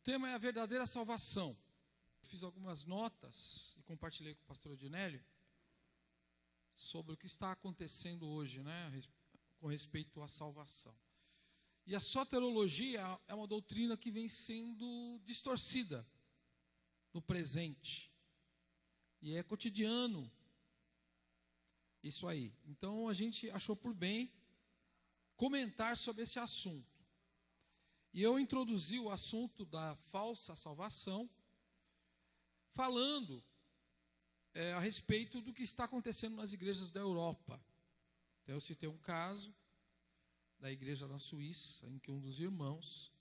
tema é a verdadeira salvação. Fiz algumas notas e compartilhei com o pastor Odinélio sobre o que está acontecendo hoje, com respeito à salvação. E a soteriologia é uma doutrina que vem sendo distorcida no presente. E é cotidiano isso aí. Então a gente achou por bem comentar sobre esse assunto. E eu introduzi o assunto da falsa salvação, falando a respeito do que está acontecendo nas igrejas da Europa. Então, eu citei um caso da igreja na Suíça, em que um dos irmãos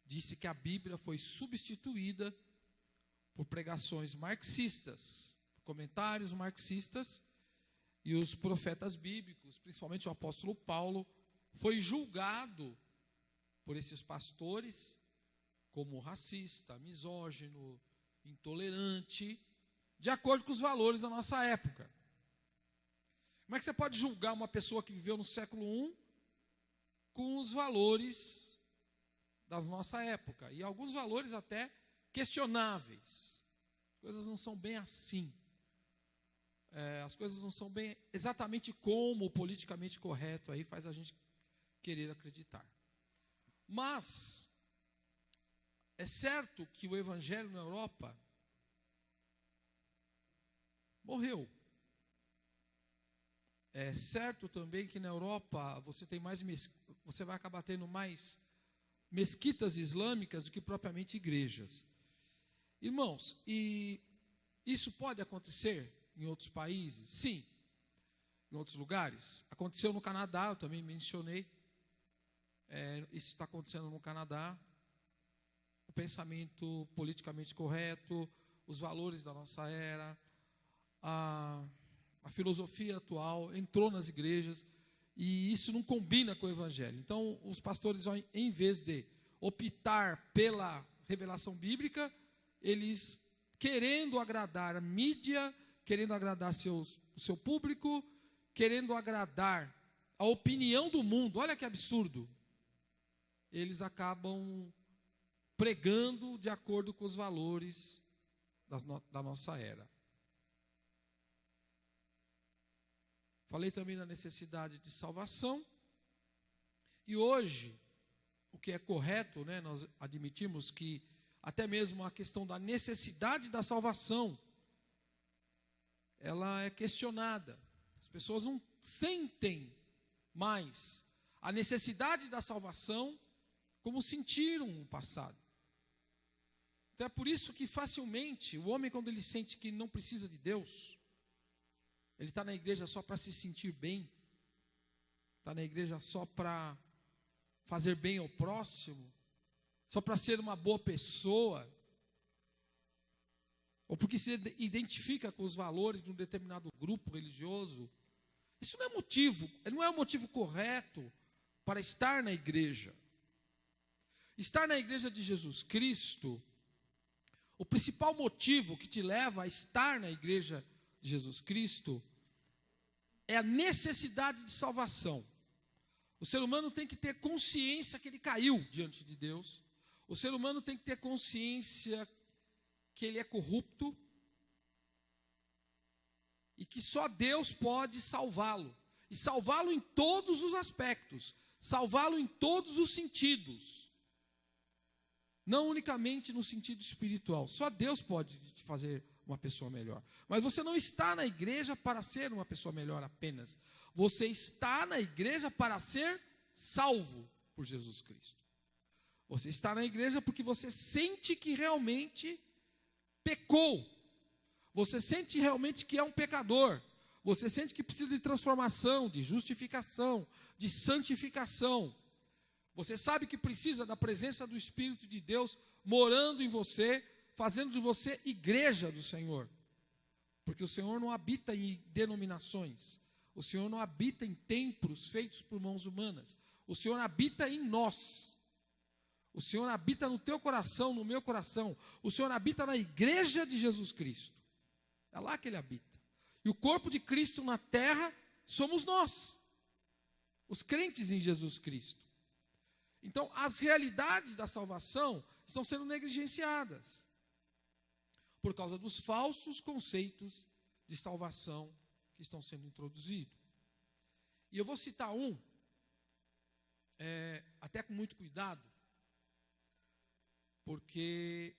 disse que a Bíblia foi substituída por pregações marxistas, comentários marxistas, e os profetas bíblicos, principalmente o apóstolo Paulo, foi julgado por esses pastores como racista, misógino, intolerante, de acordo com os valores da nossa época. Como é que você pode julgar uma pessoa que viveu no século I com os valores da nossa época? E alguns valores até questionáveis. As coisas não são bem assim. As coisas não são bem exatamente como o politicamente correto aí faz a gente querer acreditar. Mas é certo que o evangelho na Europa morreu. É certo também que na Europa você vai acabar tendo mais mesquitas islâmicas do que propriamente igrejas. Irmãos, e isso pode acontecer em outros países? Sim. Em outros lugares? Aconteceu no Canadá, eu também mencionei. Isso está acontecendo no Canadá. O pensamento politicamente correto, os valores da nossa era, a filosofia atual entrou nas igrejas e isso não combina com o evangelho. Então, os pastores, em vez de optar pela revelação bíblica, eles, querendo agradar a mídia, querendo agradar o seu público, querendo agradar a opinião do mundo, olha que absurdo, eles acabam pregando de acordo com os valores da nossa era. Falei também da necessidade de salvação. E hoje, o que é correto, nós admitimos que até mesmo a questão da necessidade da salvação, ela é questionada. As pessoas não sentem mais a necessidade da salvação como sentiram no passado. Então é por isso que facilmente o homem, quando ele sente que não precisa de Deus, ele está na igreja só para se sentir bem, está na igreja só para fazer bem ao próximo, só para ser uma boa pessoa, ou porque se identifica com os valores de um determinado grupo religioso. Isso não é um motivo correto para estar na igreja. Estar na igreja de Jesus Cristo, o principal motivo que te leva a estar na igreja de Jesus Cristo é a necessidade de salvação. O ser humano tem que ter consciência que ele caiu diante de Deus. O ser humano tem que ter consciência que ele é corrupto e que só Deus pode salvá-lo. E salvá-lo em todos os aspectos, salvá-lo em todos os sentidos. Não unicamente no sentido espiritual. Só Deus pode te fazer uma pessoa melhor. Mas você não está na igreja para ser uma pessoa melhor apenas. Você está na igreja para ser salvo por Jesus Cristo. Você está na igreja porque você sente que realmente pecou. Você sente realmente que é um pecador. Você sente que precisa de transformação, de justificação, de santificação. Você sabe que precisa da presença do Espírito de Deus morando em você, fazendo de você igreja do Senhor. Porque o Senhor não habita em denominações. O Senhor não habita em templos feitos por mãos humanas. O Senhor habita em nós. O Senhor habita no teu coração, no meu coração. O Senhor habita na igreja de Jesus Cristo. É lá que Ele habita. E o corpo de Cristo na terra somos nós. Os crentes em Jesus Cristo. Então, as realidades da salvação estão sendo negligenciadas por causa dos falsos conceitos de salvação que estão sendo introduzidos. E eu vou citar um, até com muito cuidado, porque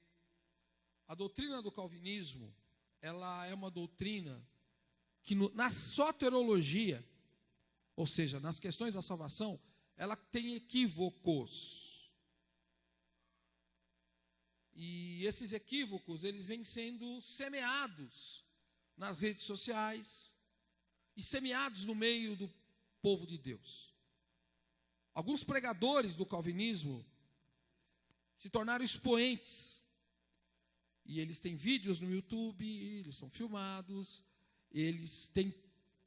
a doutrina do calvinismo, ela é uma doutrina que na soteriologia, ou seja, nas questões da salvação, ela tem equívocos. E esses equívocos, eles vêm sendo semeados nas redes sociais e semeados no meio do povo de Deus. Alguns pregadores do calvinismo se tornaram expoentes. E eles têm vídeos no YouTube, eles são filmados, eles têm,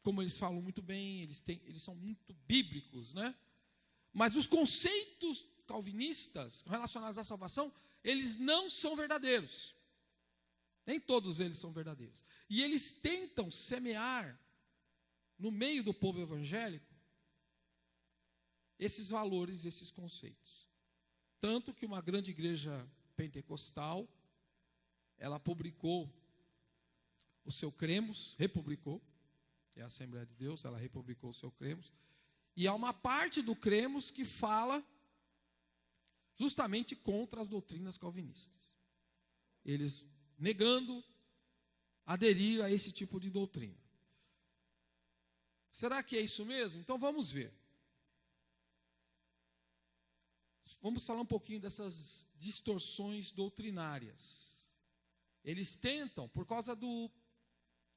como eles falam muito bem, eles são muito bíblicos, né? Mas os conceitos calvinistas relacionados à salvação, eles não são verdadeiros. Nem todos eles são verdadeiros. E eles tentam semear no meio do povo evangélico esses valores, esses conceitos. Tanto que uma grande igreja pentecostal, ela publicou o seu Cremos, republicou, é a Assembleia de Deus, ela republicou o seu Cremos, e há uma parte do Cremos que fala justamente contra as doutrinas calvinistas. Eles negando aderir a esse tipo de doutrina. Será que é isso mesmo? Então vamos ver. Vamos falar um pouquinho dessas distorções doutrinárias. Eles tentam, por causa do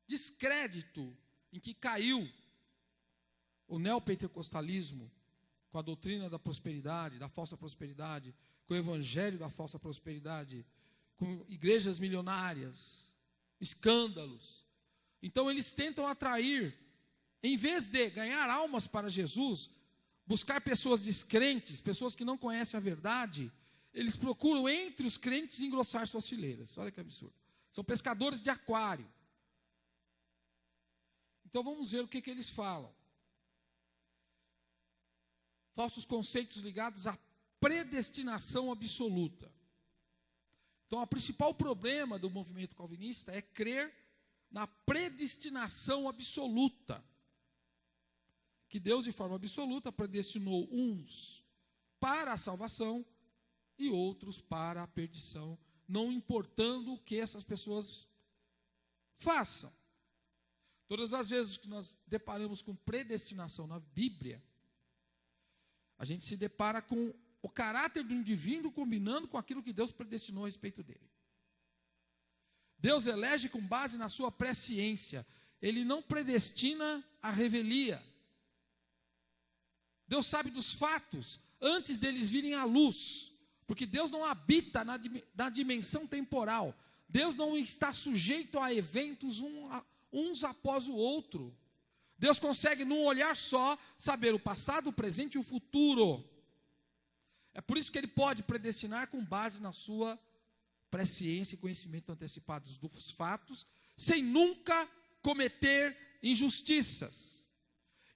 descrédito em que caiu o neopentecostalismo, com a doutrina da prosperidade, da falsa prosperidade, com o evangelho da falsa prosperidade, com igrejas milionárias, escândalos. Então eles tentam atrair, em vez de ganhar almas para Jesus, buscar pessoas descrentes, pessoas que não conhecem a verdade, eles procuram entre os crentes engrossar suas fileiras. Olha que absurdo. São pescadores de aquário. Então vamos ver o que eles falam. Falsos conceitos ligados à predestinação absoluta. Então, o principal problema do movimento calvinista é crer na predestinação absoluta. Que Deus, de forma absoluta, predestinou uns para a salvação e outros para a perdição, não importando o que essas pessoas façam. Todas as vezes que nós deparamos com predestinação na Bíblia, a gente se depara com o caráter do indivíduo combinando com aquilo que Deus predestinou a respeito dele. Deus elege com base na sua presciência. Ele não predestina a revelia. Deus sabe dos fatos antes deles virem à luz. Porque Deus não habita na dimensão temporal. Deus não está sujeito a eventos uns após o outro. Deus consegue, num olhar só, saber o passado, o presente e o futuro. É por isso que Ele pode predestinar com base na sua presciência e conhecimento antecipados dos fatos, sem nunca cometer injustiças.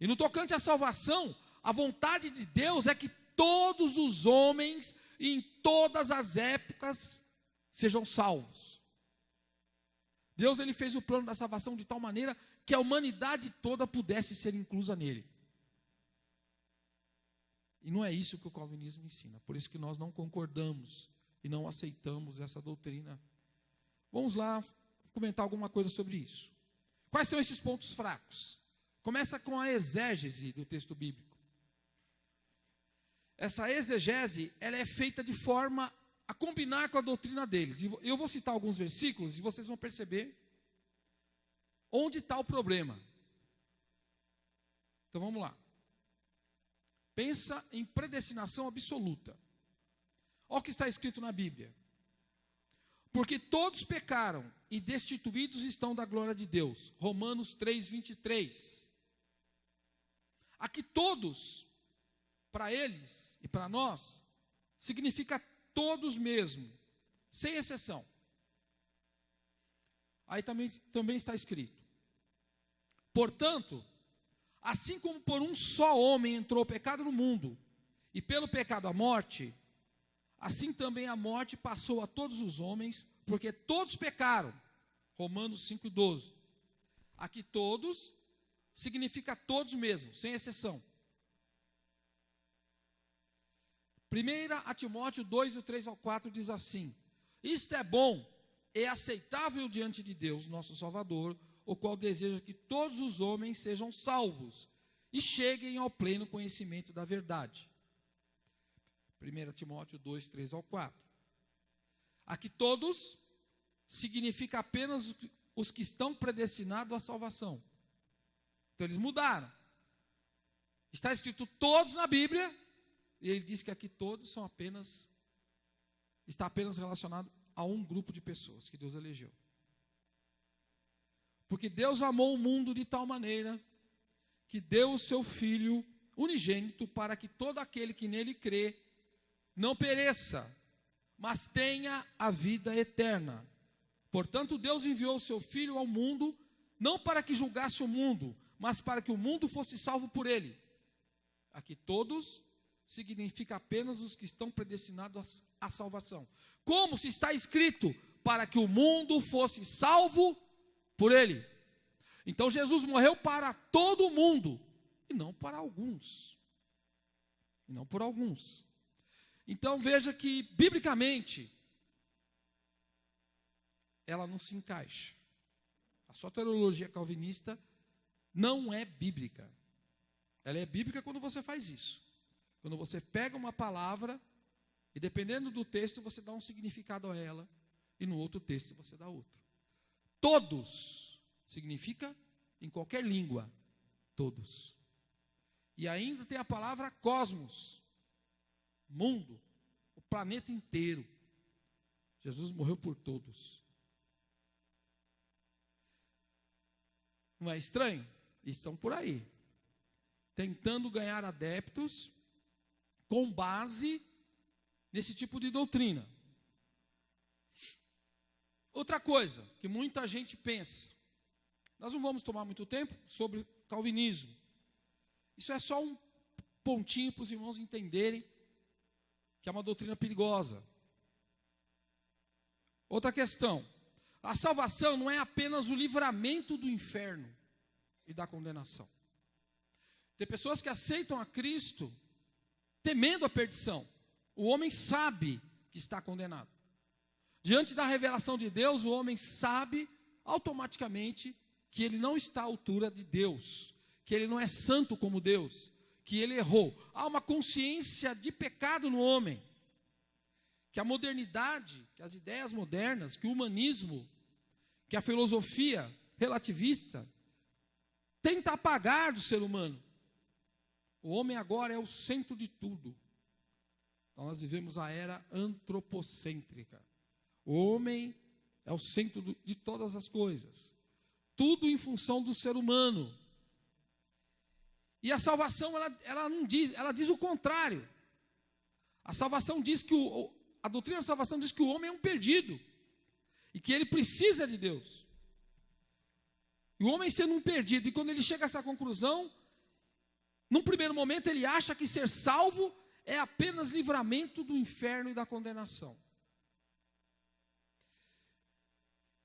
E no tocante à salvação, a vontade de Deus é que todos os homens, em todas as épocas, sejam salvos. Deus, Ele fez o plano da salvação de tal maneira que a humanidade toda pudesse ser inclusa nele. E não é isso que o calvinismo ensina. Por isso que nós não concordamos e não aceitamos essa doutrina. Vamos lá comentar alguma coisa sobre isso. Quais são esses pontos fracos? Começa com a exégese do texto bíblico. Essa exegese, ela é feita de forma a combinar com a doutrina deles. E eu vou citar alguns versículos e vocês vão perceber onde está o problema. Então vamos lá. Pensa em predestinação absoluta. Olha o que está escrito na Bíblia. Porque todos pecaram e destituídos estão da glória de Deus. Romanos 3:23. Aqui todos, para eles e para nós, significa todos mesmo, sem exceção. Aí também está escrito. Portanto, assim como por um só homem entrou o pecado no mundo, E pelo pecado a morte, assim também a morte passou a todos os homens, porque todos pecaram. Romanos 5:12. Aqui todos significa todos mesmo, sem exceção. 1 Timóteo 2, do 3 ao 4 diz assim: isto é bom e aceitável diante de Deus, nosso Salvador, o qual deseja que todos os homens sejam salvos e cheguem ao pleno conhecimento da verdade. 1 Timóteo 2, 3 ao 4. Aqui todos significa apenas os que estão predestinados à salvação. Então eles mudaram. Está escrito todos na Bíblia, e ele diz que aqui todos são está apenas relacionado a um grupo de pessoas que Deus elegeu. Porque Deus amou o mundo de tal maneira que deu o seu Filho unigênito para que todo aquele que nele crê não pereça, mas tenha a vida eterna. Portanto, Deus enviou o seu Filho ao mundo, não para que julgasse o mundo, mas para que o mundo fosse salvo por ele. Aqui todos significa apenas os que estão predestinados à salvação. Como se está escrito, para que o mundo fosse salvo por ele. Então Jesus morreu para todo mundo, e não para alguns. E não por alguns. Então veja que, biblicamente, ela não se encaixa. A soteriologia calvinista não é bíblica. Ela é bíblica quando você faz isso. Quando você pega uma palavra e, dependendo do texto, você dá um significado a ela, e no outro texto você dá outro. Todos significa, em qualquer língua, todos. E ainda tem a palavra cosmos, mundo, o planeta inteiro. Jesus morreu por todos. Não é estranho? Estão por aí, tentando ganhar adeptos com base nesse tipo de doutrina. Outra coisa que muita gente pensa, nós não vamos tomar muito tempo sobre calvinismo. Isso é só um pontinho para os irmãos entenderem que é uma doutrina perigosa. Outra questão, a salvação não é apenas o livramento do inferno e da condenação. Tem pessoas que aceitam a Cristo temendo a perdição. O homem sabe que está condenado. Diante da revelação de Deus, o homem sabe automaticamente que ele não está à altura de Deus, que ele não é santo como Deus, que ele errou. Há uma consciência de pecado no homem, que a modernidade, que as ideias modernas, que o humanismo, que a filosofia relativista tenta apagar do ser humano. O homem agora é o centro de tudo. Nós vivemos a era antropocêntrica. O homem é o centro de todas as coisas. Tudo em função do ser humano. E a salvação, ela não diz, ela diz o contrário. A salvação diz que a doutrina da salvação diz que o homem é um perdido. E que ele precisa de Deus. E o homem sendo um perdido, e quando ele chega a essa conclusão, num primeiro momento ele acha que ser salvo é apenas livramento do inferno e da condenação.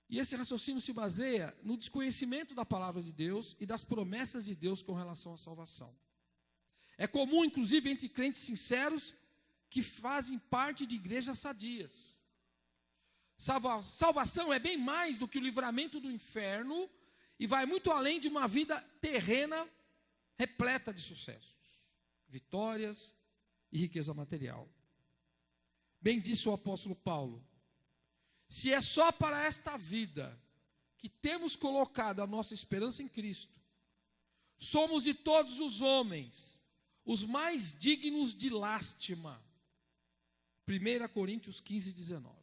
E esse raciocínio se baseia no desconhecimento da palavra de Deus e das promessas de Deus com relação à salvação. É comum, inclusive, entre crentes sinceros que fazem parte de igrejas sadias. Salvação é bem mais do que o livramento do inferno e vai muito além de uma vida terrena repleta de sucessos, vitórias e riqueza material. Bem disse o apóstolo Paulo: se é só para esta vida que temos colocado a nossa esperança em Cristo, somos de todos os homens os mais dignos de lástima. 1 Coríntios 15, 19.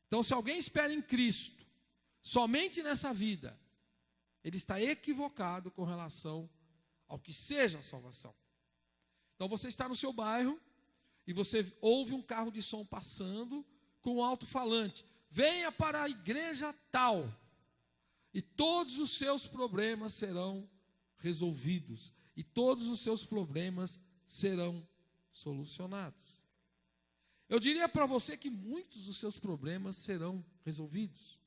Então, se alguém espera em Cristo somente nessa vida, ele está equivocado com relação ao que seja a salvação. Então você está no seu bairro e você ouve um carro de som passando com um alto-falante: venha para a igreja tal e todos os seus problemas serão resolvidos, e todos os seus problemas serão solucionados. Eu diria para você que muitos dos seus problemas serão resolvidos.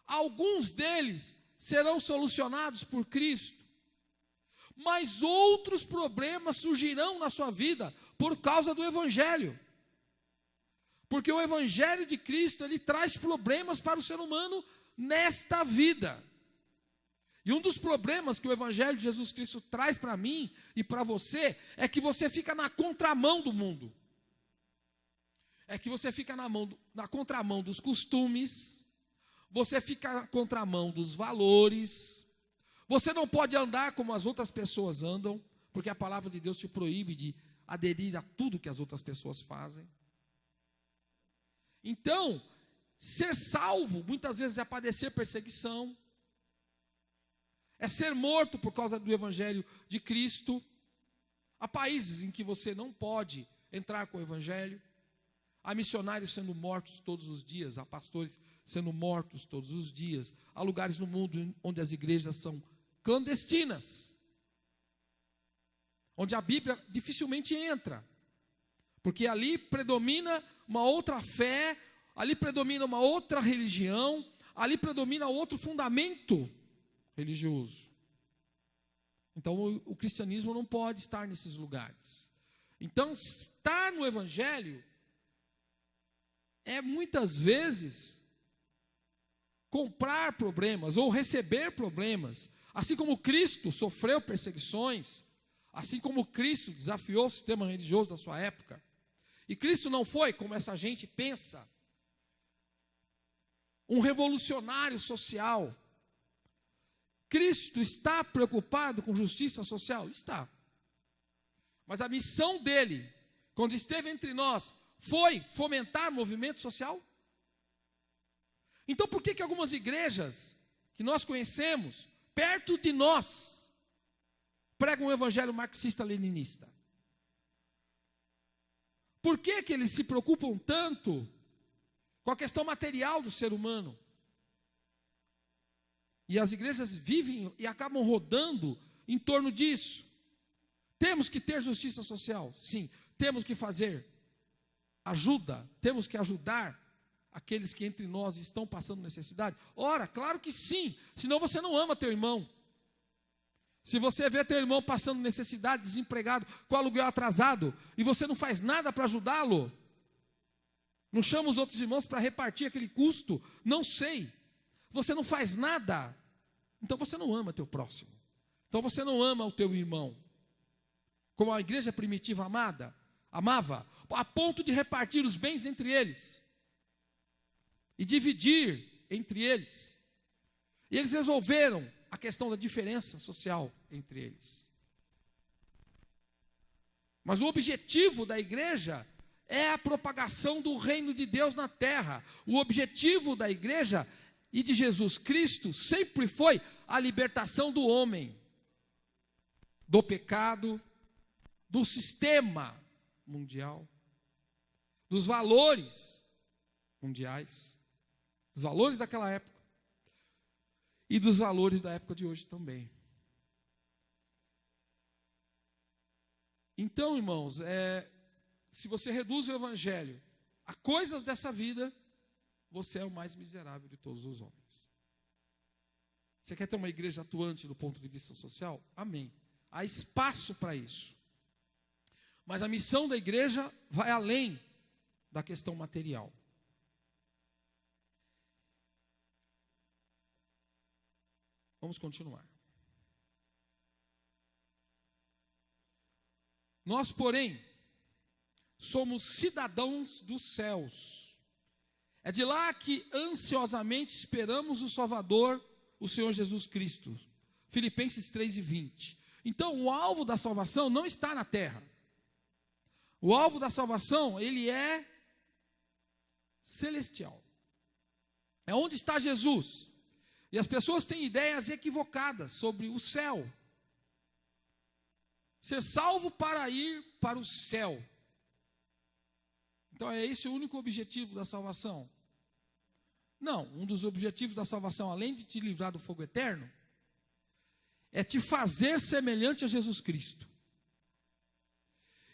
Alguns deles serão solucionados por Cristo, mas outros problemas surgirão na sua vida por causa do Evangelho. Porque o Evangelho de Cristo, ele traz problemas para o ser humano nesta vida. E um dos problemas que o Evangelho de Jesus Cristo traz para mim e para você, é que você fica na contramão do mundo. É que você fica na contramão dos costumes, você fica na contramão dos valores, você não pode andar como as outras pessoas andam, porque a palavra de Deus te proíbe de aderir a tudo que as outras pessoas fazem. Então, ser salvo, muitas vezes é padecer perseguição, é ser morto por causa do Evangelho de Cristo. Há países em que você não pode entrar com o Evangelho, há missionários sendo mortos todos os dias, há pastores sendo mortos todos os dias, há lugares no mundo onde as igrejas são clandestinas, onde a Bíblia dificilmente entra, porque ali predomina uma outra fé, ali predomina uma outra religião, ali predomina outro fundamento religioso. Então o cristianismo não pode estar nesses lugares. Então estar no Evangelho é muitas vezes comprar problemas ou receber problemas, assim como Cristo sofreu perseguições, assim como Cristo desafiou o sistema religioso da sua época. E Cristo não foi, como essa gente pensa, um revolucionário social. Cristo está preocupado com justiça social? Está. Mas a missão dele, quando esteve entre nós, foi fomentar movimento social? Então por que algumas igrejas que nós conhecemos, perto de nós, pregam um evangelho marxista-leninista? Por que eles se preocupam tanto com a questão material do ser humano? E as igrejas vivem e acabam rodando em torno disso. Temos que ter justiça social? Sim. Temos que fazer ajuda? Temos que ajudar aqueles que entre nós estão passando necessidade? Ora, claro que sim, senão você não ama teu irmão. Se você vê teu irmão passando necessidade, desempregado, com aluguel atrasado, e você não faz nada para ajudá-lo, não chama os outros irmãos para repartir aquele custo, não sei, você não faz nada, então você não ama teu próximo, então você não ama o teu irmão, como a igreja primitiva amava, a ponto de repartir os bens entre eles, e dividir entre eles, e eles resolveram a questão da diferença social entre eles. Mas o objetivo da igreja é a propagação do reino de Deus na terra. O objetivo da igreja e de Jesus Cristo sempre foi a libertação do homem, do pecado, do sistema mundial, dos valores mundiais, dos valores daquela época, e dos valores da época de hoje também. Então, irmãos, se você reduz o evangelho a coisas dessa vida, você é o mais miserável de todos os homens. Você quer ter uma igreja atuante do ponto de vista social? Amém. Há espaço para isso. Mas a missão da igreja vai além da questão material. Vamos continuar. Nós, porém, somos cidadãos dos céus. É de lá que ansiosamente esperamos o Salvador, o Senhor Jesus Cristo. Filipenses 3:20. Então, o alvo da salvação não está na terra. O alvo da salvação, ele é celestial. É onde está Jesus. E as pessoas têm ideias equivocadas sobre o céu. Ser salvo para ir para o céu. Então é esse o único objetivo da salvação? Não, um dos objetivos da salvação, além de te livrar do fogo eterno, é te fazer semelhante a Jesus Cristo.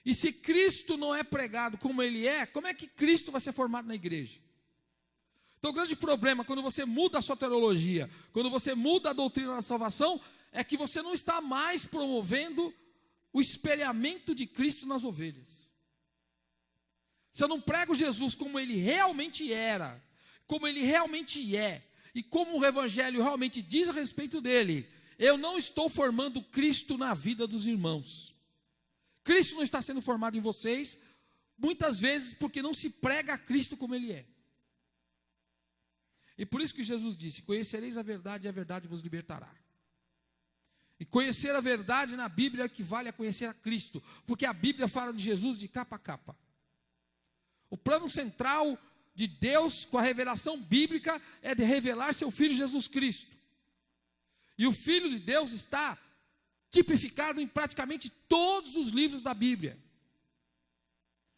E se Cristo não é pregado como ele é, como é que Cristo vai ser formado na igreja? Então o grande problema, quando você muda a sua teologia, quando você muda a doutrina da salvação, é que você não está mais promovendo o espelhamento de Cristo nas ovelhas. Se eu não prego Jesus como ele realmente era, como ele realmente é, e como o Evangelho realmente diz a respeito dele, eu não estou formando Cristo na vida dos irmãos. Cristo não está sendo formado em vocês, muitas vezes porque não se prega a Cristo como ele é. E por isso que Jesus disse: conhecereis a verdade e a verdade vos libertará. E conhecer a verdade na Bíblia equivale a conhecer a Cristo, porque a Bíblia fala de Jesus de capa a capa. O plano central de Deus com a revelação bíblica é de revelar seu Filho Jesus Cristo. E o Filho de Deus está tipificado em praticamente todos os livros da Bíblia.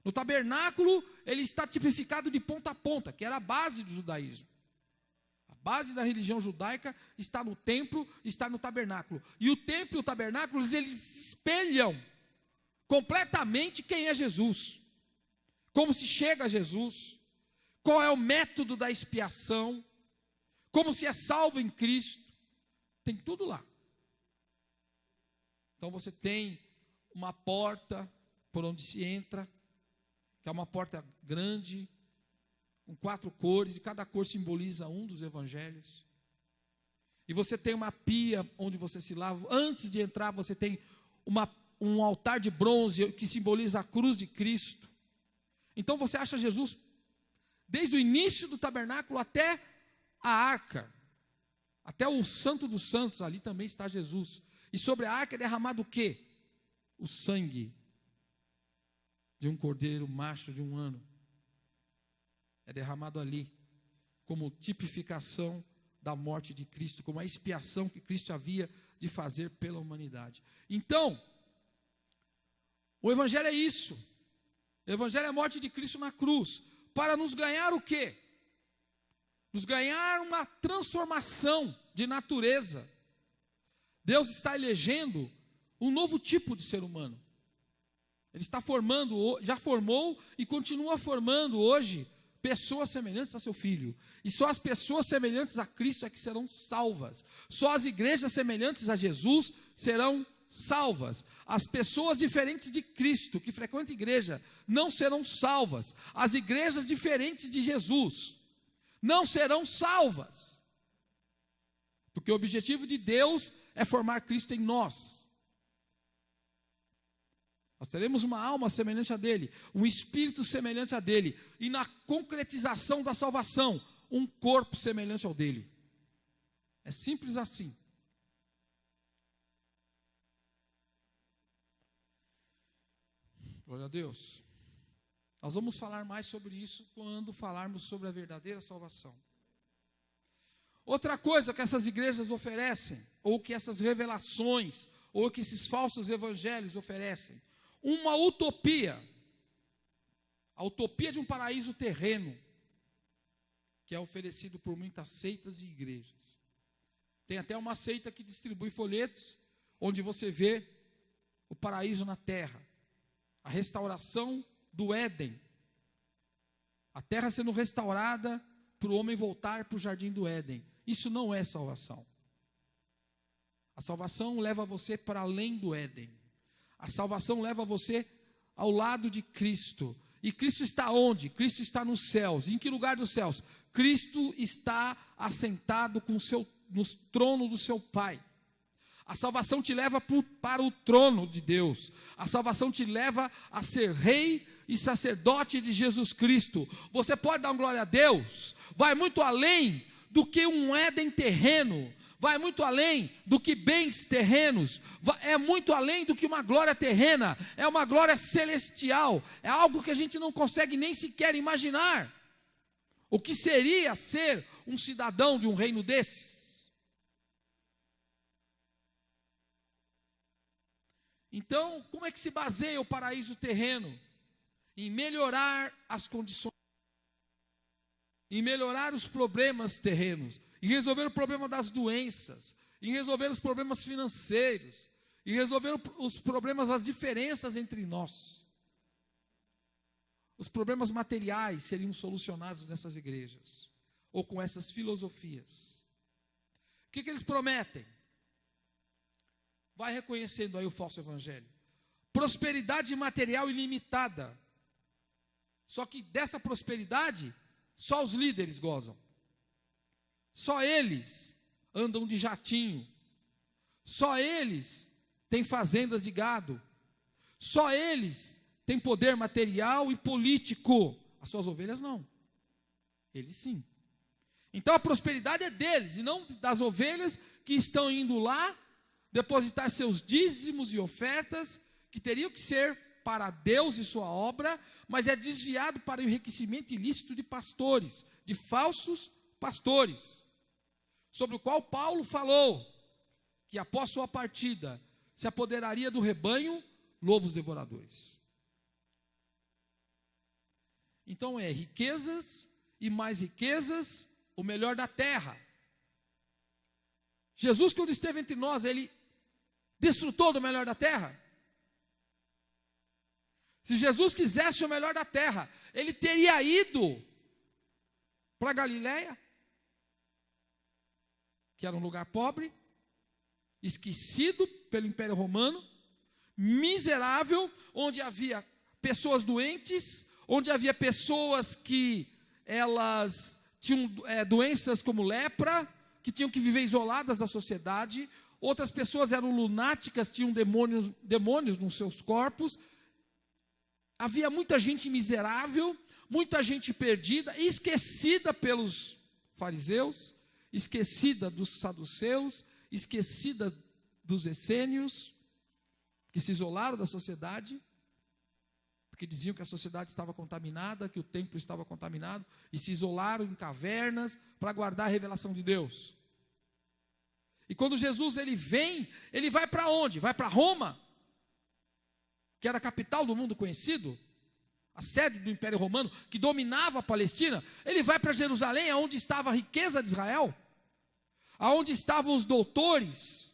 No tabernáculo, ele está tipificado de ponta a ponta, que era a base do judaísmo. A base da religião judaica está no templo, está no tabernáculo. E o templo e o tabernáculo, eles espelham completamente quem é Jesus. Como se chega a Jesus, qual é o método da expiação, como se é salvo em Cristo. Tem tudo lá. Então você tem uma porta por onde se entra, que é uma porta grande, com 4 cores, e cada cor simboliza um dos evangelhos. E você tem uma pia onde você se lava. Antes de entrar, você tem um altar de bronze que simboliza a cruz de Cristo. Então você acha Jesus desde o início do tabernáculo até a arca, até o Santo dos Santos, ali também está Jesus. E sobre a arca é derramado o quê? O sangue de um cordeiro macho de 1 ano. É derramado ali, como tipificação da morte de Cristo, como a expiação que Cristo havia de fazer pela humanidade. Então, o Evangelho é isso. O Evangelho é a morte de Cristo na cruz, para nos ganhar o quê? Nos ganhar uma transformação de natureza. Deus está elegendo um novo tipo de ser humano. Ele está formando, já formou e continua formando hoje pessoas semelhantes a seu Filho. E só as pessoas semelhantes a Cristo é que serão salvas. Só as igrejas semelhantes a Jesus serão salvas. As pessoas diferentes de Cristo, que frequentam a igreja, não serão salvas. As igrejas diferentes de Jesus não serão salvas. Porque o objetivo de Deus é formar Cristo em nós. Nós teremos uma alma semelhante a dele, um espírito semelhante a dele, e na concretização da salvação, um corpo semelhante ao dele. É simples assim. Glória a Deus. Nós vamos falar mais sobre isso quando falarmos sobre a verdadeira salvação. Outra coisa que essas igrejas oferecem, ou que essas revelações, ou que esses falsos evangelhos oferecem, uma utopia, a utopia de um paraíso terreno, que é oferecido por muitas seitas e igrejas. Tem até uma seita que distribui folhetos, onde você vê o paraíso na terra, a restauração do Éden, a terra sendo restaurada para o homem voltar para o jardim do Éden. Isso não é salvação. A salvação leva você para além do Éden. A salvação leva você ao lado de Cristo. E Cristo está onde? Cristo está nos céus. Em que lugar dos céus? Cristo está assentado no trono do seu Pai. A salvação te leva para o trono de Deus. A salvação te leva a ser rei e sacerdote de Jesus Cristo. Você pode dar uma glória a Deus? Vai muito além do que um Éden terreno, vai muito além do que bens terrenos, é muito além do que uma glória terrena, é uma glória celestial, é algo que a gente não consegue nem sequer imaginar. O que seria ser um cidadão de um reino desses? Então, como é que se baseia o paraíso terreno? Em melhorar as condições, em melhorar os problemas terrenos, em resolver o problema das doenças, em resolver os problemas financeiros, em resolver os problemas, as diferenças entre nós. os problemas materiais seriam solucionados nessas igrejas, ou com essas filosofias. O que eles prometem? Vai reconhecendo aí o falso evangelho. Prosperidade material ilimitada. Só que dessa prosperidade, só os líderes gozam. Só eles andam de jatinho. Só eles têm fazendas de gado. Só eles têm poder material e político. As suas ovelhas não. Eles sim. Então a prosperidade é deles e não das ovelhas que estão indo lá depositar seus dízimos e ofertas, que teriam que ser para Deus e sua obra, mas é desviado para o enriquecimento ilícito de pastores, de falsos pastores, sobre o qual Paulo falou que após sua partida se apoderaria do rebanho lobos devoradores. Então é riquezas e mais riquezas, o melhor da terra. Jesus, quando esteve entre nós, ele desfrutou do melhor da terra? Se Jesus quisesse o melhor da terra, ele teria ido para Galiléia, que era um lugar pobre, esquecido pelo Império Romano, miserável, onde havia pessoas doentes, onde havia pessoas que elas tinham doenças como lepra, que tinham que viver isoladas da sociedade. Outras pessoas eram lunáticas, tinham demônios nos seus corpos. Havia muita gente miserável, muita gente perdida, esquecida pelos fariseus, esquecida dos saduceus, esquecida dos essênios, que se isolaram da sociedade, porque diziam que a sociedade estava contaminada, que o templo estava contaminado, e se isolaram em cavernas para guardar a revelação de Deus. E quando Jesus ele vem, ele vai para onde? Vai para Roma, que era a capital do mundo conhecido, a sede do Império Romano, que dominava a Palestina. Ele vai para Jerusalém, onde estava a riqueza de Israel, aonde estavam os doutores,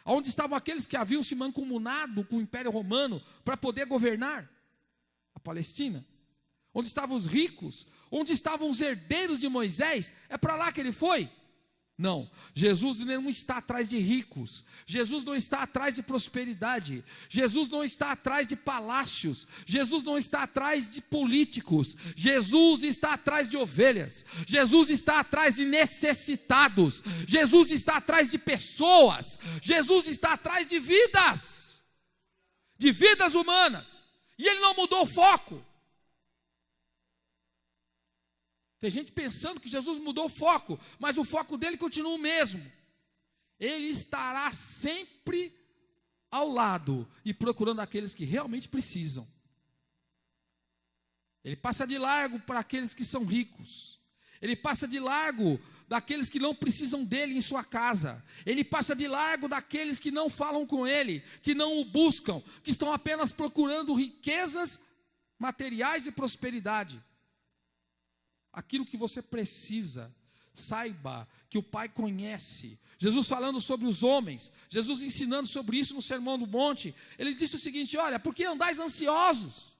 aonde estavam aqueles que haviam se mancomunado com o Império Romano para poder governar a Palestina, onde estavam os ricos, onde estavam os herdeiros de Moisés. É para lá que ele foi? Não, Jesus não está atrás de ricos, Jesus não está atrás de prosperidade, Jesus não está atrás de palácios, Jesus não está atrás de políticos, Jesus está atrás de ovelhas, Jesus está atrás de necessitados, Jesus está atrás de pessoas, Jesus está atrás de vidas humanas, e ele não mudou o foco. Tem gente pensando que Jesus mudou o foco, mas o foco dele continua o mesmo. Ele estará sempre ao lado e procurando aqueles que realmente precisam. Ele passa de largo para aqueles que são ricos. Ele passa de largo daqueles que não precisam dele em sua casa. Ele passa de largo daqueles que não falam com ele, que não o buscam, que estão apenas procurando riquezas materiais e prosperidade. Aquilo que você precisa, saiba que o Pai conhece. Jesus falando sobre os homens, Jesus ensinando sobre isso no Sermão do Monte, ele disse o seguinte: olha, por que andais ansiosos?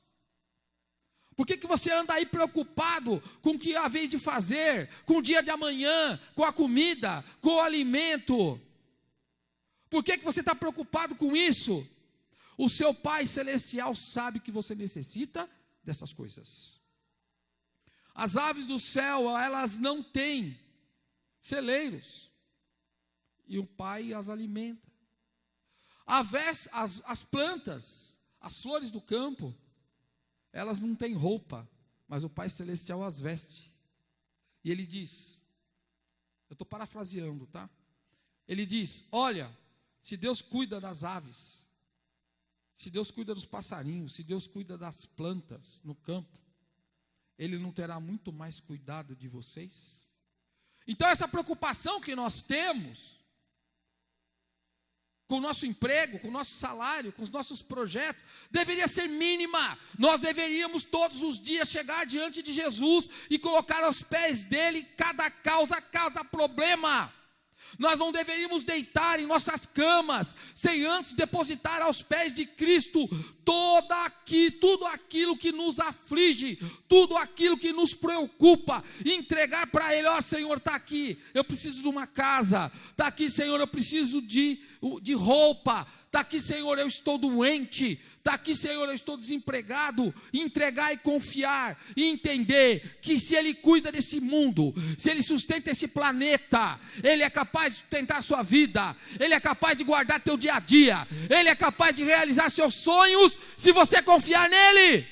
Por que você anda aí preocupado com o que há vez de fazer, com o dia de amanhã, com a comida, com o alimento? Por que você está preocupado com isso? O seu Pai Celestial sabe que você necessita dessas coisas. As aves do céu, elas não têm celeiros, e o Pai as alimenta. As plantas, as flores do campo, elas não têm roupa, mas o Pai Celestial as veste. E ele diz, eu estou parafraseando, tá? Ele diz, olha, se Deus cuida das aves, se Deus cuida dos passarinhos, se Deus cuida das plantas no campo, Ele não terá muito mais cuidado de vocês? Então essa preocupação que nós temos com o nosso emprego, com o nosso salário, com os nossos projetos, deveria ser mínima. Nós deveríamos todos os dias chegar diante de Jesus e colocar aos pés dele cada causa, cada problema. Nós não deveríamos deitar em nossas camas sem antes depositar aos pés de Cristo tudo aquilo que nos aflige, tudo aquilo que nos preocupa, e entregar para Ele: ó Senhor, está aqui, eu preciso de uma casa, está aqui Senhor, eu preciso de roupa, está aqui Senhor, eu estou doente, está aqui Senhor, eu estou desempregado. Entregar e confiar, e entender que se Ele cuida desse mundo, se Ele sustenta esse planeta, Ele é capaz de sustentar a sua vida, Ele é capaz de guardar teu dia a dia, Ele é capaz de realizar seus sonhos, se você confiar nele.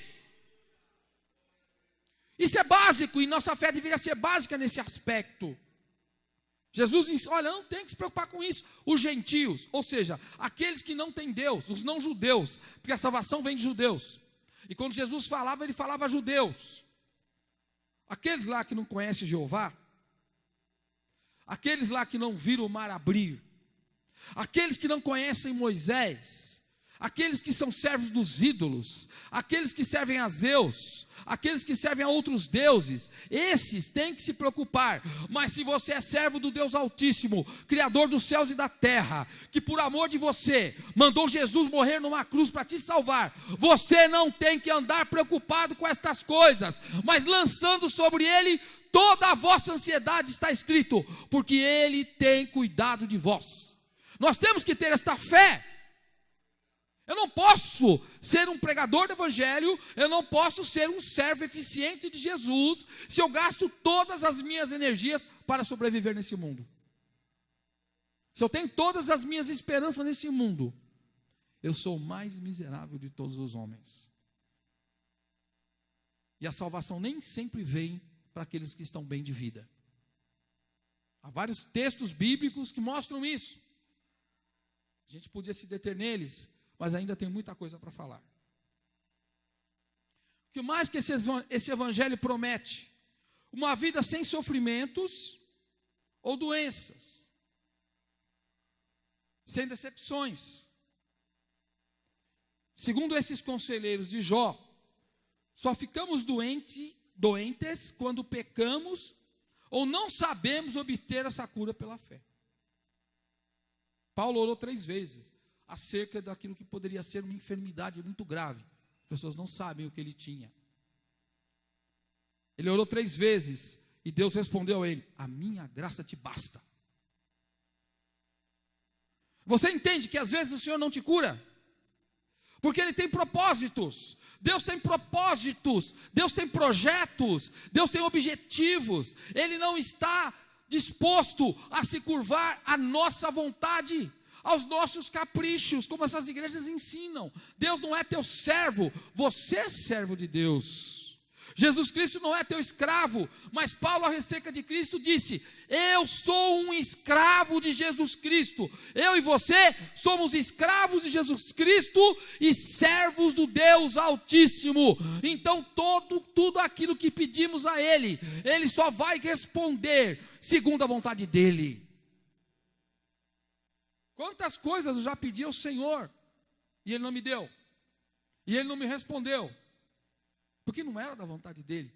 Isso é básico, e nossa fé deveria ser básica nesse aspecto. Jesus diz: olha, não tem que se preocupar com isso. Os gentios, ou seja, aqueles que não têm Deus, os não judeus, porque a salvação vem de judeus, e quando Jesus falava, ele falava a judeus. Aqueles lá que não conhecem Jeová, aqueles lá que não viram o mar abrir, aqueles que não conhecem Moisés, aqueles que são servos dos ídolos, aqueles que servem a Zeus, aqueles que servem a outros deuses, esses têm que se preocupar. Mas se você é servo do Deus Altíssimo, Criador dos céus e da terra, que por amor de você mandou Jesus morrer numa cruz para te salvar, você não tem que andar preocupado com estas coisas, mas lançando sobre Ele toda a vossa ansiedade. Está escrito: porque Ele tem cuidado de vós. Nós temos que ter esta fé. Eu não posso ser um pregador do evangelho, eu não posso ser um servo eficiente de Jesus, se eu gasto todas as minhas energias para sobreviver nesse mundo. Se eu tenho todas as minhas esperanças nesse mundo, eu sou o mais miserável de todos os homens. E a salvação nem sempre vem para aqueles que estão bem de vida. Há vários textos bíblicos que mostram isso. A gente podia se deter neles, mas ainda tem muita coisa para falar. O que mais que esse evangelho promete? Uma vida sem sofrimentos ou doenças, sem decepções. Segundo esses conselheiros de Jó, só ficamos doentes quando pecamos ou não sabemos obter essa cura pela fé. Paulo orou 3 vezes acerca daquilo que poderia ser uma enfermidade muito grave. As pessoas não sabem o que ele tinha. Ele orou 3 vezes e Deus respondeu a ele: a minha graça te basta. Você entende que às vezes o Senhor não te cura? Porque Ele tem propósitos. Deus tem propósitos, Deus tem projetos, Deus tem objetivos. Ele não está disposto a se curvar à nossa vontade, aos nossos caprichos, como essas igrejas ensinam. Deus não é teu servo, você é servo de Deus. Jesus Cristo não é teu escravo, mas Paulo, a respeito de Cristo, disse: eu sou um escravo de Jesus Cristo. Eu e você somos escravos de Jesus Cristo e servos do Deus Altíssimo. Então tudo aquilo que pedimos a Ele, Ele só vai responder segundo a vontade dEle. Quantas coisas eu já pedi ao Senhor e Ele não me deu, e Ele não me respondeu, porque não era da vontade dEle.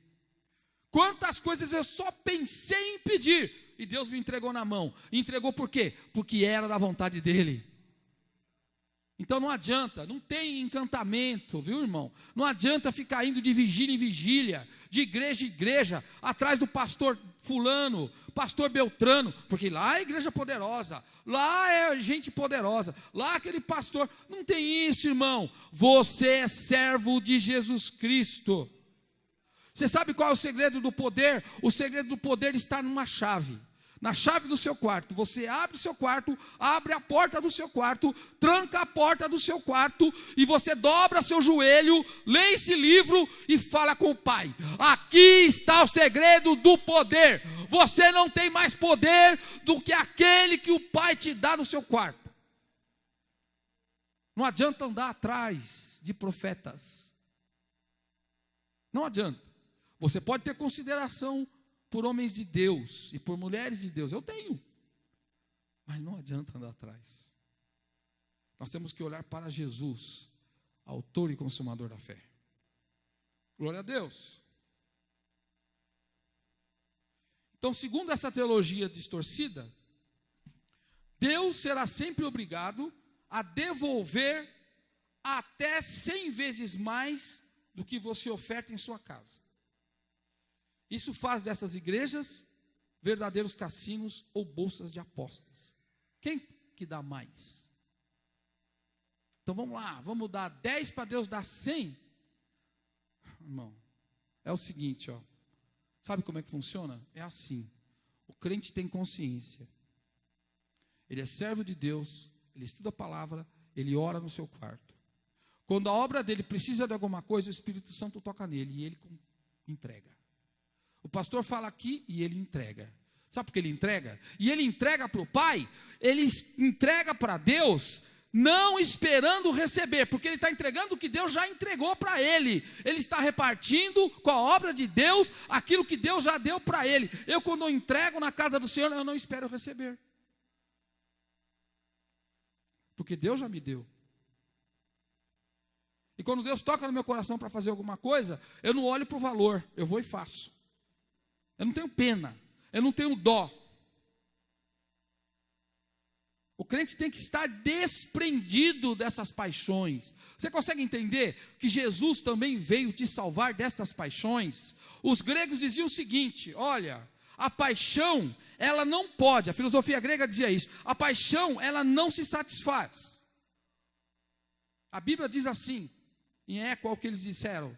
Quantas coisas eu só pensei em pedir e Deus me entregou na mão. E entregou por quê? Porque era da vontade dEle. Então não adianta, não tem encantamento, viu, irmão? Não adianta ficar indo de vigília em vigília, de igreja em igreja, atrás do pastor fulano, pastor Beltrano, porque lá é igreja poderosa, lá é gente poderosa, lá aquele pastor. Não tem isso, irmão. Você é servo de Jesus Cristo. Você sabe qual é o segredo do poder? O segredo do poder está numa chave. Na chave do seu quarto. Você abre o seu quarto, abre a porta do seu quarto, tranca a porta do seu quarto, e você dobra seu joelho, lê esse livro e fala com o Pai: aqui está o segredo do poder. Você não tem mais poder do que aquele que o Pai te dá no seu quarto. Não adianta andar atrás de profetas. Não adianta. Você pode ter consideração por homens de Deus e por mulheres de Deus, eu tenho, mas não adianta andar atrás. Nós temos que olhar para Jesus, autor e consumador da fé. Glória a Deus. Então, segundo essa teologia distorcida, Deus será sempre obrigado a devolver até 100 vezes mais do que você oferta em sua casa. Isso faz dessas igrejas verdadeiros cassinos ou bolsas de apostas. Quem que dá mais? Então vamos lá, vamos dar 10 para Deus dar 100? Irmão, é o seguinte, ó. Sabe como é que funciona? É assim. O crente tem consciência. Ele é servo de Deus, ele estuda a palavra, ele ora no seu quarto. Quando a obra dele precisa de alguma coisa, o Espírito Santo toca nele e ele entrega. O pastor fala aqui e ele entrega. Sabe por que ele entrega? E ele entrega para o Pai, ele entrega para Deus, não esperando receber, porque ele está entregando o que Deus já entregou para ele. Ele está repartindo com a obra de Deus aquilo que Deus já deu para ele. Eu, quando eu entrego na casa do Senhor, eu não espero receber, porque Deus já me deu. E quando Deus toca no meu coração para fazer alguma coisa, eu não olho para o valor, eu vou e faço. Eu não tenho pena, eu não tenho dó. O crente tem que estar desprendido dessas paixões. Você consegue entender que Jesus também veio te salvar destas paixões? Os gregos diziam o seguinte: olha, a paixão, ela não pode, a filosofia grega dizia isso, a paixão, ela não se satisfaz. A Bíblia diz assim, em eco ao que eles disseram: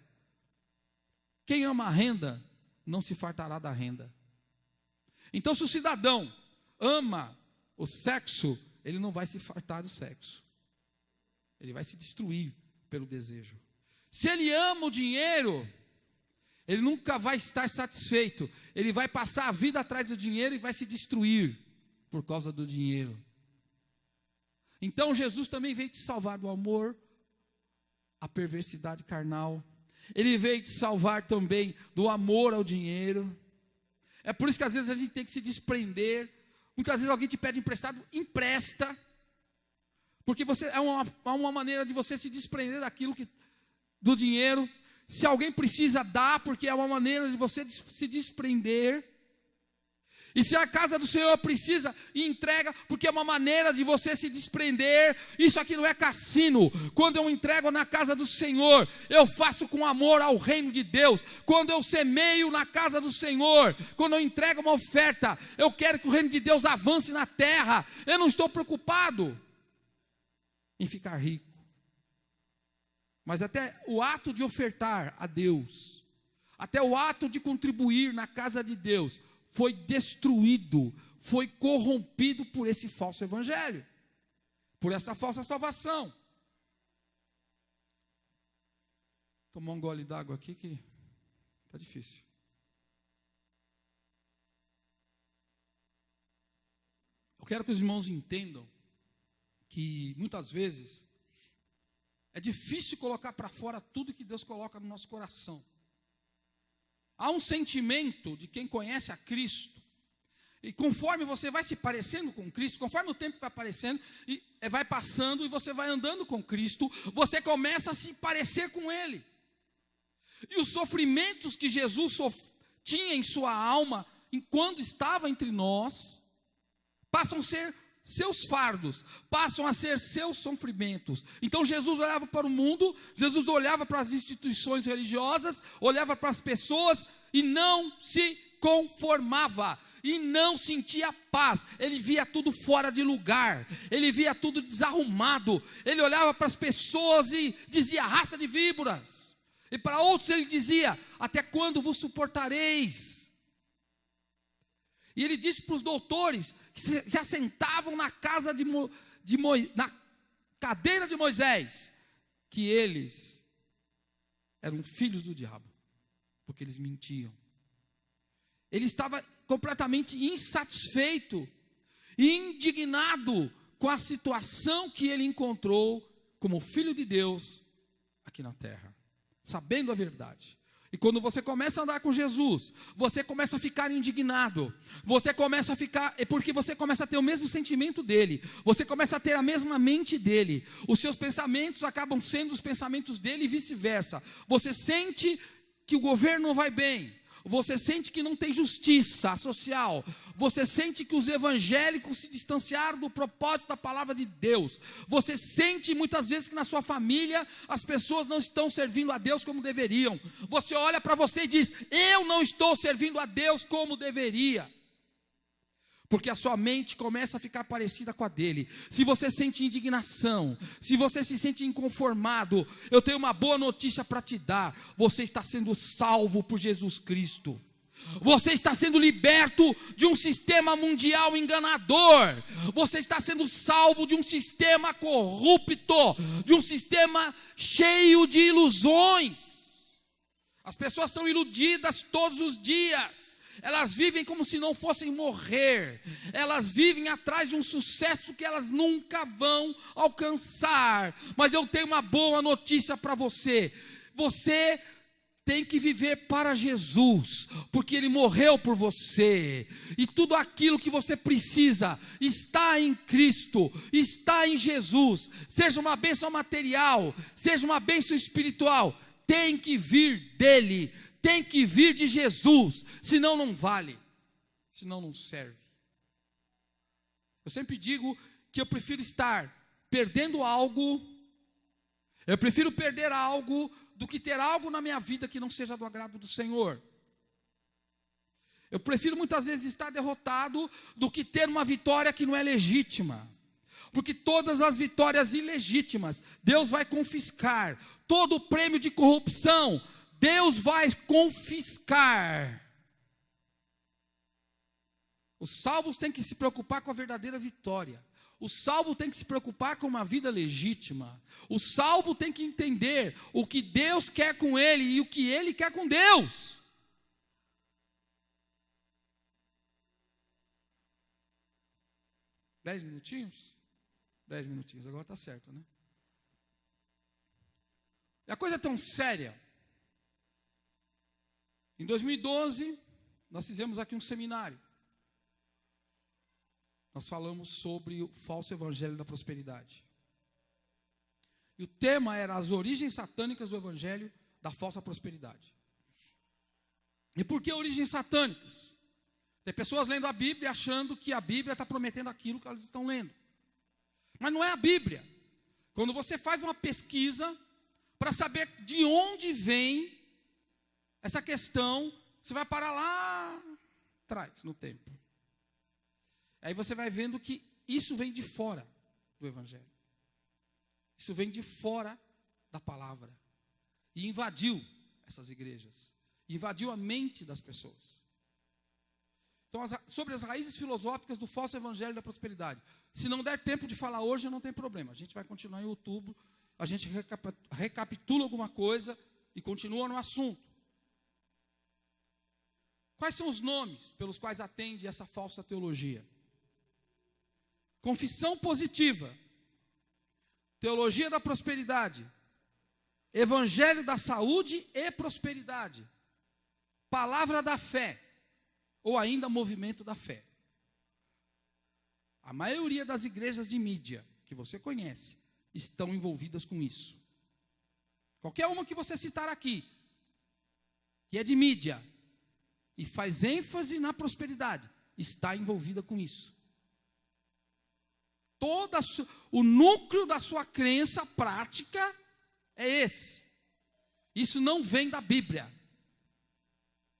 quem ama a renda, não se fartará da renda. Então, se o cidadão ama o sexo, ele não vai se fartar do sexo, ele vai se destruir pelo desejo. Se ele ama o dinheiro, ele nunca vai estar satisfeito, ele vai passar a vida atrás do dinheiro e vai se destruir por causa do dinheiro. Então Jesus também veio te salvar do amor à perversidade carnal, ele veio te salvar também do amor ao dinheiro. É por isso que às vezes a gente tem que se desprender. Muitas vezes alguém te pede emprestado, empresta, porque é uma maneira de você se desprender do dinheiro. Se alguém precisa, dá, porque é uma maneira de você se desprender. E se a casa do Senhor precisa, entrega, porque é uma maneira de você se desprender. Isso aqui não é cassino. Quando eu entrego na casa do Senhor, eu faço com amor ao reino de Deus. Quando eu semeio na casa do Senhor, quando eu entrego uma oferta, eu quero que o reino de Deus avance na terra. Eu não estou preocupado em ficar rico, mas até o ato de ofertar a Deus, até o ato de contribuir na casa de Deus, foi destruído, foi corrompido por esse falso evangelho, por essa falsa salvação. Tomar um gole d'água aqui que está difícil. Eu quero que os irmãos entendam que muitas vezes é difícil colocar para fora tudo que Deus coloca no nosso coração. Há um sentimento de quem conhece a Cristo, e conforme você vai se parecendo com Cristo, conforme o tempo vai aparecendo, e vai passando e você vai andando com Cristo, você começa a se parecer com Ele. E os sofrimentos que Jesus tinha em sua alma, enquanto estava entre nós, passam a ser seus fardos, passam a ser seus sofrimentos. Então Jesus olhava para o mundo, Jesus olhava para as instituições religiosas, olhava para as pessoas e não se conformava, e não sentia paz. Ele via tudo fora de lugar, ele via tudo desarrumado, ele olhava para as pessoas e dizia: raça de víboras. E para outros ele dizia: até quando vos suportareis? E ele disse para os doutores que se assentavam na casa na cadeira de Moisés, que eles eram filhos do diabo, porque eles mentiam. Ele estava completamente insatisfeito, indignado com a situação que ele encontrou como filho de Deus aqui na terra, sabendo a verdade. E quando você começa a andar com Jesus, você começa a ficar indignado, você começa a ficar, porque você começa a ter o mesmo sentimento dele, você começa a ter a mesma mente dele, os seus pensamentos acabam sendo os pensamentos dele e vice-versa. Você sente que o governo não vai bem, você sente que não tem justiça social, você sente que os evangélicos se distanciaram do propósito da palavra de Deus, você sente muitas vezes que na sua família as pessoas não estão servindo a Deus como deveriam, você olha para você e diz: eu não estou servindo a Deus como deveria, porque a sua mente começa a ficar parecida com a dele. Se você sente indignação, se você se sente inconformado, eu tenho uma boa notícia para te dar: você está sendo salvo por Jesus Cristo. Você está sendo liberto de um sistema mundial enganador. Você está sendo salvo de um sistema corrupto, de um sistema cheio de ilusões. As pessoas são iludidas todos os dias. Elas vivem como se não fossem morrer. Elas vivem atrás de um sucesso que elas nunca vão alcançar. Mas eu tenho uma boa notícia para você. Você tem que viver para Jesus, porque Ele morreu por você. E tudo aquilo que você precisa está em Cristo, está em Jesus. Seja uma bênção material, seja uma bênção espiritual, tem que vir dEle. Tem que vir de Jesus, senão não vale, senão não serve. Eu sempre digo que eu prefiro estar perdendo algo, eu prefiro perder algo do que ter algo na minha vida que não seja do agrado do Senhor. Eu prefiro muitas vezes estar derrotado do que ter uma vitória que não é legítima. Porque todas as vitórias ilegítimas, Deus vai confiscar. Todo o prêmio de corrupção, Deus vai confiscar. Os salvos têm que se preocupar com a verdadeira vitória. O salvo tem que se preocupar com uma vida legítima. O salvo tem que entender o que Deus quer com ele e o que ele quer com Deus. Dez minutinhos? 10 minutinhos, agora está certo, né? E a coisa é tão séria. Em 2012, nós fizemos aqui um seminário. Nós falamos sobre o falso evangelho da prosperidade. E o tema era as origens satânicas do evangelho da falsa prosperidade. E por que origens satânicas? Tem pessoas lendo a Bíblia achando que a Bíblia está prometendo aquilo que elas estão lendo. Mas não é a Bíblia. Quando você faz uma pesquisa para saber de onde vem essa questão, você vai parar lá atrás, no tempo. Aí você vai vendo que isso vem de fora do evangelho. Isso vem de fora da palavra. E invadiu essas igrejas. Invadiu a mente das pessoas. Então, sobre as raízes filosóficas do falso evangelho da prosperidade. Se não der tempo de falar hoje, não tem problema. A gente vai continuar em outubro, a gente recapitula alguma coisa e continua no assunto. Quais são os nomes pelos quais atende essa falsa teologia? Confissão positiva, teologia da prosperidade, evangelho da saúde e prosperidade, palavra da fé, ou ainda movimento da fé. A maioria das igrejas de mídia que você conhece estão envolvidas com isso. Qualquer uma que você citar aqui, que é de mídia, e faz ênfase na prosperidade, está envolvida com isso. Todo o núcleo da sua crença prática é esse. Isso não vem da Bíblia.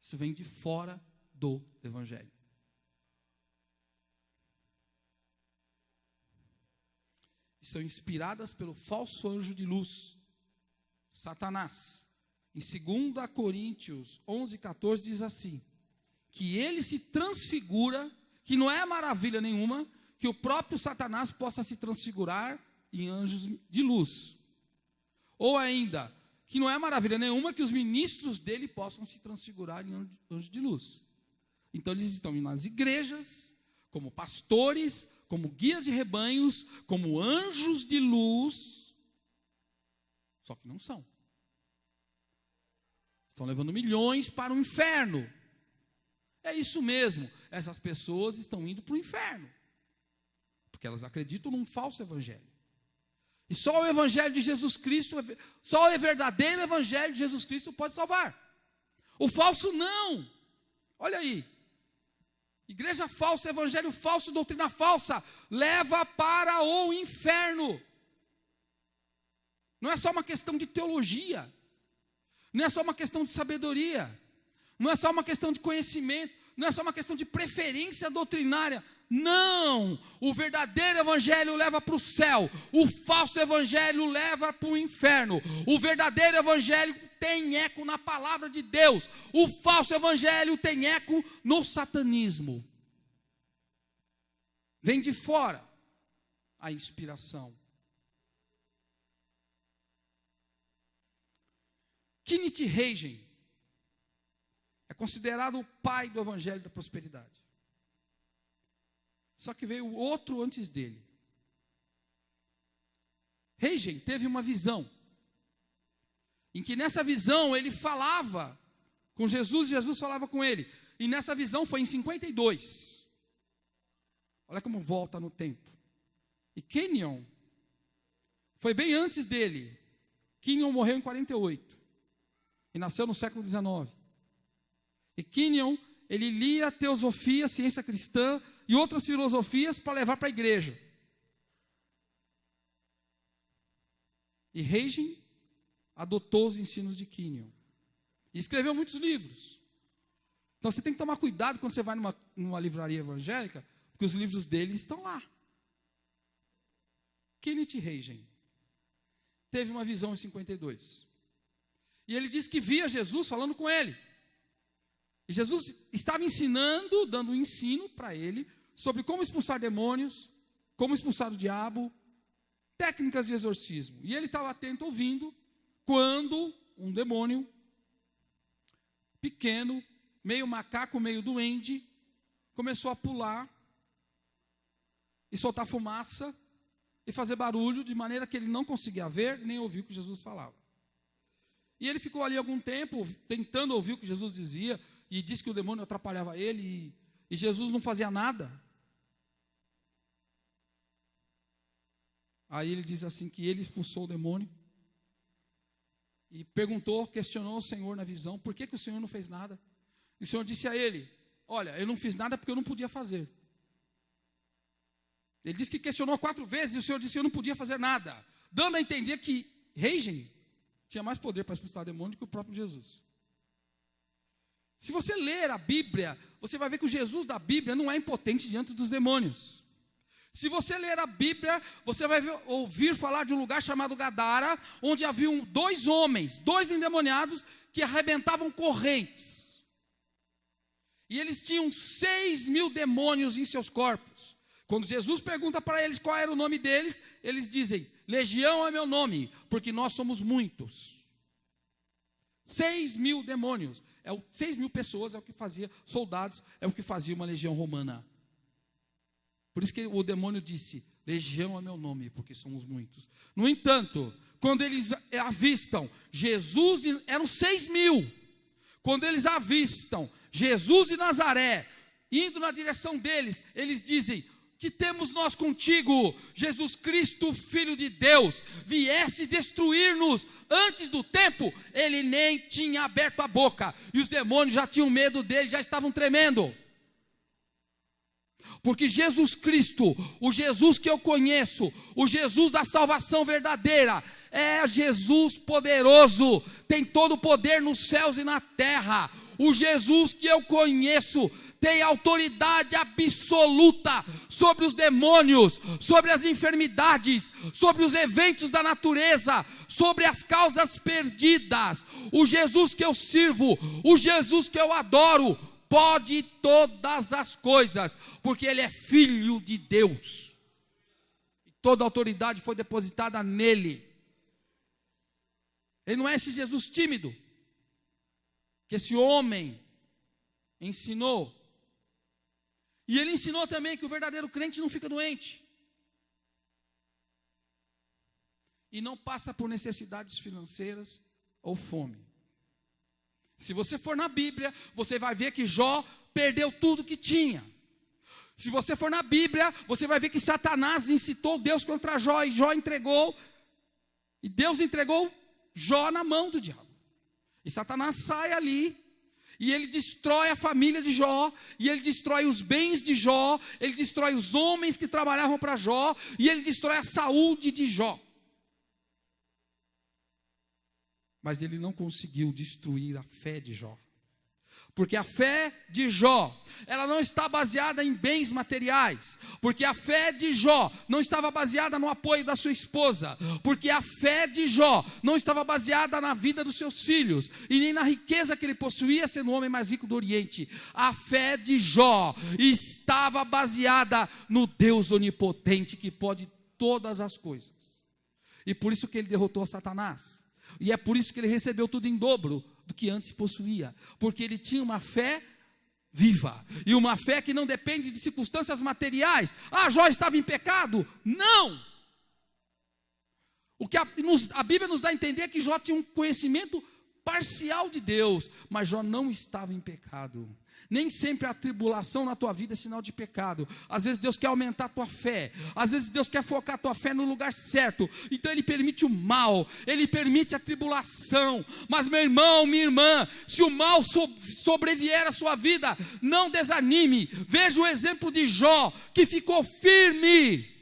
Isso vem de fora do Evangelho. São inspiradas pelo falso anjo de luz, Satanás. Em 2 Coríntios 11:14 diz assim, que ele se transfigura, que não é maravilha nenhuma, que o próprio Satanás possa se transfigurar em anjos de luz. Ou ainda, que não é maravilha nenhuma que os ministros dele possam se transfigurar em anjos de luz. Então eles estão nas igrejas, como pastores, como guias de rebanhos, como anjos de luz, só que não são. Estão levando milhões para o inferno. É isso mesmo, essas pessoas estão indo para o inferno, porque elas acreditam num falso evangelho. E só o evangelho de Jesus Cristo, só o verdadeiro evangelho de Jesus Cristo pode salvar. O falso não. Olha aí. Igreja falsa, evangelho falso, doutrina falsa, leva para o inferno. Não é só uma questão de teologia, não é só uma questão de sabedoria, não é só uma questão de conhecimento, não é só uma questão de preferência doutrinária. Não, o verdadeiro evangelho leva para o céu, o falso evangelho leva para o inferno. O verdadeiro evangelho tem eco na palavra de Deus, o falso evangelho tem eco no satanismo. Vem de fora a inspiração. Kenneth Hagin é considerado o pai do evangelho da prosperidade. Só que veio outro antes dele. Hagin teve uma visão, em que nessa visão ele falava com Jesus e Jesus falava com ele. E nessa visão foi em 52. Olha como volta no tempo. E Kenyon foi bem antes dele. Kenyon morreu em 48. E nasceu no século 19. E Kenyon, ele lia teosofia, ciência cristã e outras filosofias para levar para a igreja. E Hagin adotou os ensinos de Kenyon. E escreveu muitos livros. Então você tem que tomar cuidado quando você vai numa livraria evangélica, porque os livros dele estão lá. Kenneth Hagin teve uma visão em 52. E ele disse que via Jesus falando com ele. E Jesus estava ensinando, dando um ensino para ele, sobre como expulsar demônios, como expulsar o diabo, técnicas de exorcismo. E ele estava atento ouvindo, quando um demônio pequeno, meio macaco, meio duende, começou a pular e soltar fumaça e fazer barulho, de maneira que ele não conseguia ver nem ouvir o que Jesus falava. E ele ficou ali algum tempo tentando ouvir o que Jesus dizia, e disse que o demônio atrapalhava ele, e Jesus não fazia nada. Aí ele diz assim que ele expulsou o demônio, e perguntou, questionou o Senhor na visão, por que o Senhor não fez nada? E o Senhor disse a ele, olha, eu não fiz nada porque eu não podia fazer. Ele disse que questionou 4 vezes, e o Senhor disse que eu não podia fazer nada, dando a entender que Hagin tinha mais poder para expulsar o demônio do que o próprio Jesus. Se você ler a Bíblia, você vai ver que o Jesus da Bíblia não é impotente diante dos demônios. Se você ler a Bíblia, você vai ouvir falar de um lugar chamado Gadara, onde haviam 2 homens, 2 endemoniados, que arrebentavam correntes. E eles tinham 6.000 demônios em seus corpos. Quando Jesus pergunta para eles qual era o nome deles, eles dizem, Legião é meu nome, porque nós somos muitos. 6.000 demônios. 6.000 pessoas é o que fazia, soldados, é o que fazia uma legião romana. Por isso que o demônio disse, Legião é meu nome, porque somos muitos. No entanto, quando eles avistam Jesus, eram 6.000. Quando eles avistam Jesus de Nazaré, indo na direção deles, eles dizem, que temos nós contigo, Jesus Cristo, Filho de Deus, viesse destruir-nos antes do tempo. Ele nem tinha aberto a boca, e os demônios já tinham medo dele, já estavam tremendo. Porque Jesus Cristo, o Jesus que eu conheço, o Jesus da salvação verdadeira, é Jesus poderoso, tem todo o poder nos céus e na terra. O Jesus que eu conheço tem autoridade absoluta sobre os demônios, sobre as enfermidades, sobre os eventos da natureza, sobre as causas perdidas. O Jesus que eu sirvo, o Jesus que eu adoro, pode todas as coisas, porque Ele é Filho de Deus. E toda a autoridade foi depositada nele. Ele não é esse Jesus tímido, que esse homem ensinou. E ele ensinou também que o verdadeiro crente não fica doente. E não passa por necessidades financeiras ou fome. Se você for na Bíblia, você vai ver que Jó perdeu tudo que tinha. Se você for na Bíblia, você vai ver que Satanás incitou Deus contra Jó, e Jó entregou, e Deus entregou Jó na mão do diabo. E Satanás sai ali, E ele destrói a família de Jó, e ele destrói os bens de Jó, ele destrói os homens que trabalhavam para Jó, e ele destrói a saúde de Jó. Mas ele não conseguiu destruir a fé de Jó. Porque a fé de Jó, ela não está baseada em bens materiais. Porque a fé de Jó não estava baseada no apoio da sua esposa. Porque a fé de Jó não estava baseada na vida dos seus filhos. E nem na riqueza que ele possuía, sendo o homem mais rico do Oriente. A fé de Jó estava baseada no Deus onipotente, que pode todas as coisas. E por isso que ele derrotou Satanás. E é por isso que ele recebeu tudo em dobro do que antes possuía, porque ele tinha uma fé viva, e uma fé que não depende de circunstâncias materiais. Jó estava em pecado? Não! O que a Bíblia nos dá a entender é que Jó tinha um conhecimento parcial de Deus, mas Jó não estava em pecado. Nem sempre a tribulação na tua vida é sinal de pecado. Às vezes Deus quer aumentar a tua fé. Às vezes Deus quer focar a tua fé no lugar certo. Então Ele permite o mal, Ele permite a tribulação. Mas meu irmão, minha irmã, se o mal sobrevier à sua vida, não desanime. Veja o exemplo de Jó, que ficou firme,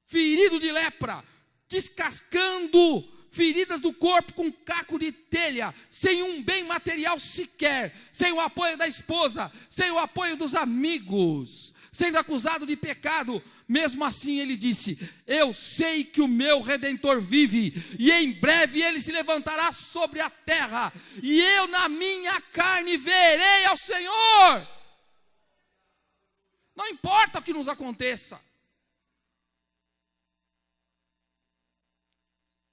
ferido de lepra, descascando feridas do corpo com caco de telha, sem um bem material sequer, sem o apoio da esposa, sem o apoio dos amigos, sendo acusado de pecado. Mesmo assim ele disse: eu sei que o meu Redentor vive, e em breve ele se levantará sobre a terra, e eu na minha carne verei ao Senhor. Não importa o que nos aconteça.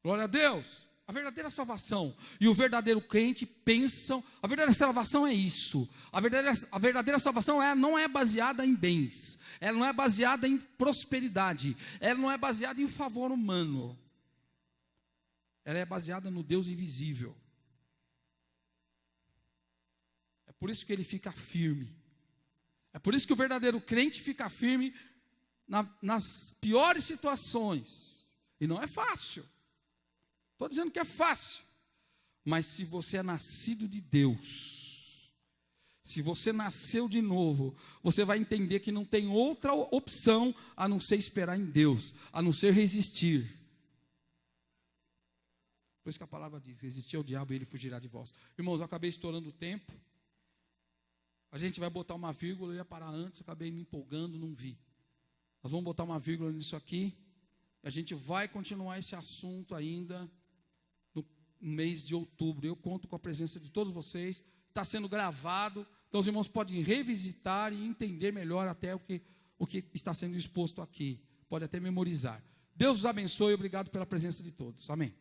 Glória a Deus. A verdadeira salvação e o verdadeiro crente pensam. A verdadeira salvação é isso. A verdadeira salvação não é baseada em bens. Ela não é baseada em prosperidade. Ela não é baseada em favor humano. Ela é baseada no Deus invisível. É por isso que ele fica firme. É por isso que o verdadeiro crente fica firme nas piores situações. E não é fácil. Estou dizendo que é fácil, mas se você é nascido de Deus, se você nasceu de novo, você vai entender que não tem outra opção a não ser esperar em Deus, a não ser resistir. Por isso que a palavra diz: resistir ao diabo e ele fugirá de vós. Irmãos, eu acabei estourando o tempo, a gente vai botar uma vírgula, eu ia parar antes, acabei me empolgando, não vi. Nós vamos botar uma vírgula nisso aqui, a gente vai continuar esse assunto ainda no mês de outubro. Eu conto com a presença de todos vocês, está sendo gravado, então os irmãos podem revisitar e entender melhor até o que está sendo exposto aqui, pode até memorizar. Deus os abençoe, obrigado pela presença de todos, amém.